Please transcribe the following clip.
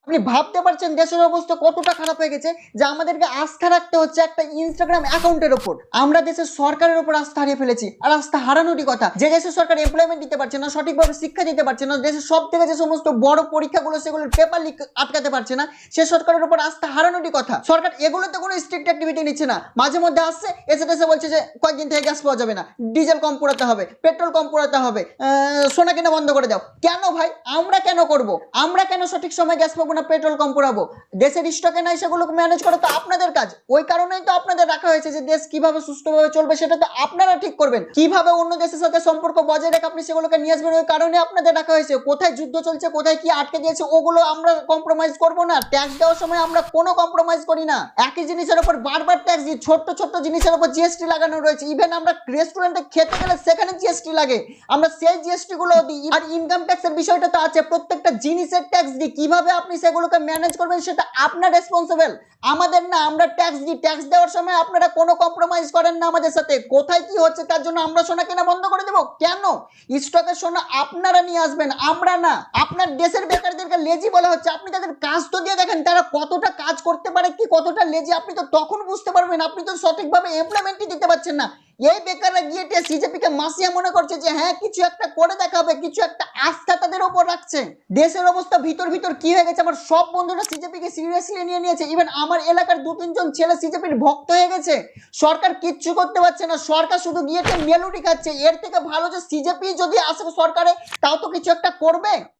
আপনি ভাবতে পারছেন দেশের অবস্থা কতটা খারাপ হয়ে গেছে যে আমাদেরকে আস্থা রাখতে হচ্ছে একটা ইনস্টাগ্রাম অ্যাকাউন্টের উপর। আমরা দেশের সরকারের উপর আস্থা হারিয়ে ফেলেছি। আর আস্থা হারানোরই কথা, যে দেশের সরকার এমপ্লয়মেন্ট দিতে পারছে না, সঠিকভাবে শিক্ষা দিতে পারছে না, দেশের সব থেকে যে সমস্ত বড় পরীক্ষাগুলো সেগুলোর পেপার লিক আটকাতে পারছে না, সে সরকারের উপর আস্থা হারানোরই কথা। সরকার এগুলোতে কোনো স্ট্রিক্ট অ্যাক্টিভিটি নিচ্ছে না। মাঝে মধ্যে আসছে এসে বলছে যে কয়েকদিন থেকে গ্যাস পাওয়া যাবে না, ডিজেল কম পোড়াতে হবে, পেট্রোল কম পোড়াতে হবে, সোনা কেনা বন্ধ করে দাও। কেন ভাই? আমরা কেন করব? আমরা কেন সঠিক সময় গ্যাস পাবো না, পেট্রোল কম পোড়াবো? দেশের স্টকে নাই, সেগুলোকে ম্যানেজ করে তো আপনাদের কাজ। ওই কারণেই তো আপনাদের রাখা হয়েছে যে দেশ কিভাবে সুষ্ঠুভাবে চলবে সেটা তো আপনারা ঠিক করবেন। কিভাবে অন্য দেশের সাথে সম্পর্ক বজায় রেখে আপনি সেগুলোকে নিয়ে আসবেন, ওই কারণে আপনাদের রাখা হয়েছে। কোথায় যুদ্ধ চলছে, কোথায় কি আটকে দিয়েছে, ওগুলো আমরা কম্প্রোমাইজ করব না। ট্যাক্স দেওয়ার সময় আমরা কোনো কম্প্রোমাইজ করি না। একই জিনিসের উপর বারবার ট্যাক্স দিই, ছোট্ট ছোট্ট জিনিসের উপর জিএসটি লাগানো রয়েছে। ইভেন আমরা রেস্টুরেন্টে খেতে গেলে সেখানে জিএসটি লাগে, আমরা সেই জিএসটি গুলো দিই। আর ইনকাম ট্যাক্সের বিষয়টা তো আছে, প্রত্যেকটা জিনিসের ট্যাক্স দিই। কিভাবে আপনি সেগুলোকে ম্যানেজ করবেন সেটা আপনার রেসপন্সিবল, আমাদের না। আমরা ট্যাক্স দিই, ট্যাক্স দেওয়ার সময় আপনারা কোনো কম্প্রোমাইজ করেন না আমাদের সাথে। কোথায় কি হচ্ছে তার জন্য আমরা সোনা কেনা বন্ধ করে দেবো কেন? স্টকের সোনা আপনারা নিয়ে আসবেন, আমরা না। আপনার দেশের বেকারদেরকে লেজি বলা হচ্ছে। আপনি তাদের কাজ তো দিয়ে দেখেন, তারা কতটা কাজ করতে পারে, কি কতটা লেজি, আপনি তো তখন বুঝতে পারবেন। আপনি তো সঠিকভাবে এমপ্লয়মেন্টই দিতে পারছেন না। এই বেকাররা গিয়ে সিজেপিকে মাসিয়া মনে করছে যে হ্যাঁ কিছু একটা করে দেখাবে, কিছু একটা আস্থা তাদের উপর রাখছে। দেশের অবস্থা ভিতর ভিতর কি হয়ে গেছে, আমার সব বন্ধুরা সিজেপিকে সিরিয়াসলি নিয়ে নিয়েছে। ইভেন আমার এলাকার 2-3 জন ছেলে সিজেপির ভক্ত হয়ে গেছে। সরকার কিচ্ছু করতে পারছে না, সরকার শুধু গিয়ে মেলোডি খাচ্ছে। এর থেকে ভালো যে সিজেপি যদি আসে সরকারে, তাও তো কিছু একটা করবে।